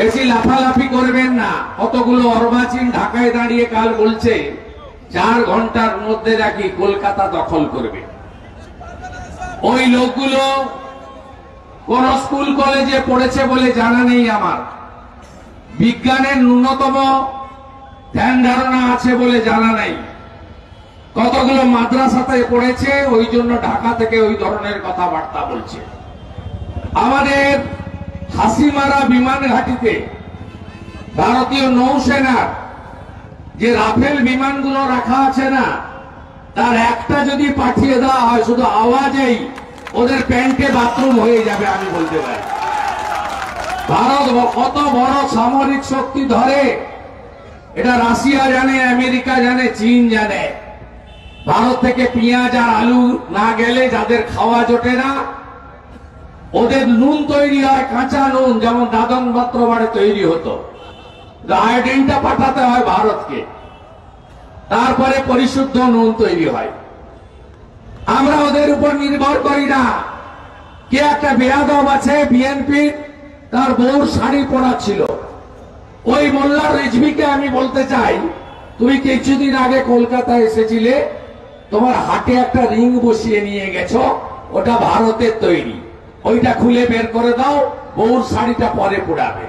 বেশি লাফালাফি করবেন না। কতগুলো অর্বাচীন ঢাকায় দাঁড়িয়ে কাল বলছে 4 ঘন্টার মধ্যে নাকি কলকাতা দখল করবে। ওই লোকগুলো কোন স্কুল কলেজে পড়েছে বলে জানা নেই আমার, বিজ্ঞানের ন্যূনতম ধ্যান ধারণা আছে বলে জানা নাই, কতগুলো মাদ্রাসাতে পড়েছে, ওই জন্য ঢাকা থেকে ওই ধরনের কথাবার্তা বলছে। আমাদের হাসিমারা বিমান ঘাঁটিতে ভারতীয় নৌসেনার যে রাফেল বিমানগুলো রাখা আছে না, তার একটা যদি পাঠিয়ে দেওয়া হয়, শুধু আওয়াজেই ওদের প্যান্টে বাথরুম হয়ে যাবে, আমি বলতে পারি। ভারত কত বড় সামরিক শক্তি ধরে এটা রাশিয়া জানে, আমেরিকা জানে, চীন জানে। ভারত থেকে পেঁয়াজ আর আলু না গেলে যাদের খাওয়া জোটে না, ওদের নুন তৈরি হয় কাঁচা নুন, যেমন দাদন পাত্র বাড়ে তৈরি হতো। আয়োডিনটা পাঠাতে হয় ভারতকে, তারপরে পরিশুদ্ধ নুন তৈরি হয়। আমরা ওদের উপর নির্ভর করি না। কে একটা বেয়াদব আছে বিএনপি, তার বউর শাড়ি পরা ছিল, ওই মোল্লা রিজভিকে আমি বলতে চাই, তুমি কিছুদিন আগে কলকাতায় এসেছিলে, তোমার হাটে একটা রিং বসিয়ে নিয়ে গেছো, ওটা ভারতের তৈরি, ওইটা খুলে বের করে দাও, বউর শাড়িটা পরে পোড়াবে।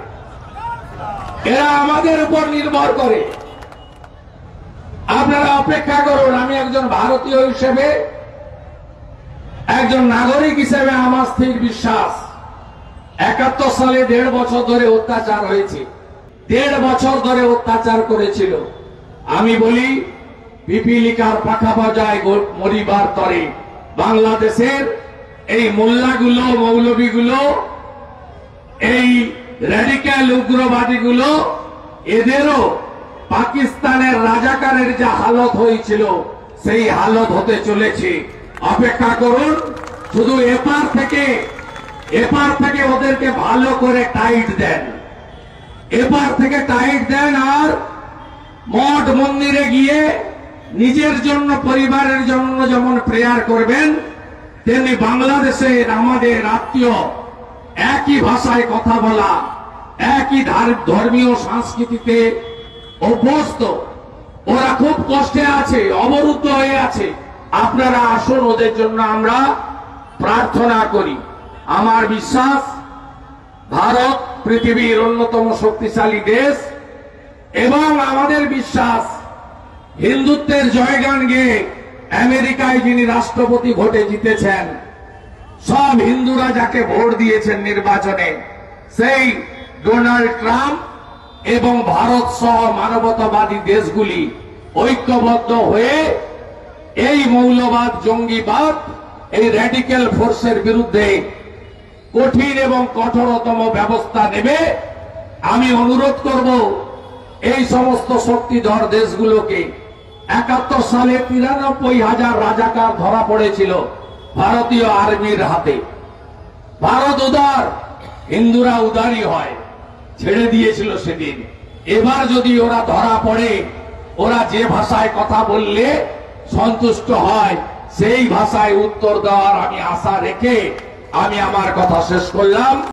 এরা আমাদের উপর নির্ভর করে। আপনারা অপেক্ষা করুন। আমি একজন ভারতীয় হিসেবে, একজন নাগরিক হিসেবে আমার স্থির বিশ্বাস, 71 সালে 1.5 বছর ধরে অত্যাচার হয়েছে, 1.5 বছর ধরে অত্যাচার করেছিল। আমি বলি পিপিলিকার পাখা বাজায় মরিবার তরে, বাংলাদেশের এই মোল্লাগুলো, মৌলবীগুলো, এই র্যাডিক্যাল উগ্রবাদীগুলো, এদেরও পাকিস্তানের রাজাকারের যা হালত হয়েছিল সেই হালত হতে চলেছে। অপেক্ষা করুন। শুধু এপার থেকে ওদেরকে ভালো করে টাইট দেন, এপার থেকে টাইট দেন, আর মঠ মন্দিরে গিয়ে নিজের জন্য, পরিবারের জন্য যেমন প্রেয়ার করবেন, তেমনি বাংলাদেশের আমাদের আত্মীয়, একই ভাষায় কথা বলা, একই ধর্মীয় সংস্কৃতিতে অভ্যস্ত, ওরা খুব কষ্টে আছে, অবরুদ্ধ হয়ে আছে। আপনারা আসুন, ওদের জন্য আমরা প্রার্থনা করি। আমার বিশ্বাস ভারত পৃথিবীর অন্যতম শক্তিশালী দেশ, এবং আমাদের বিশ্বাস হিন্দুত্বের জয়গান গেয়ে আমেরিকায় যিনি রাষ্ট্রপতি ভোটে জিতেছেন, সব হিন্দুরা যাকে ভোট দিয়েছেন নির্বাচনে, সেই ডোনাল্ড ট্রাম্প এবং ভারত সহ মানবতাবাদী দেশগুলি ঐক্যবদ্ধ হয়ে এই মৌলবাদ, জঙ্গিবাদ, এই র্যাডিক্যাল ফোর্সের বিরুদ্ধে কঠিন এবং কঠোরতম ব্যবস্থা নেবে। আমি অনুরোধ করব এই সমস্ত শক্তিধর দেশগুলোকে। 71 সালে 93,000 রাজাকার ধরা পড়েছিল ভারতীয় আর্মির হাতে। ভারত উদার, হিন্দুরা উদারই হয়, ছেড়ে দিয়েছিল সেদিন। এবার যদি ওরা ধরা পড়ে, ওরা যে ভাষায় কথা বললে সন্তুষ্ট হয়, সেই ভাষায় উত্তর দেওয়ার আমি আশা রেখে আমি আমার কথা শেষ করলাম।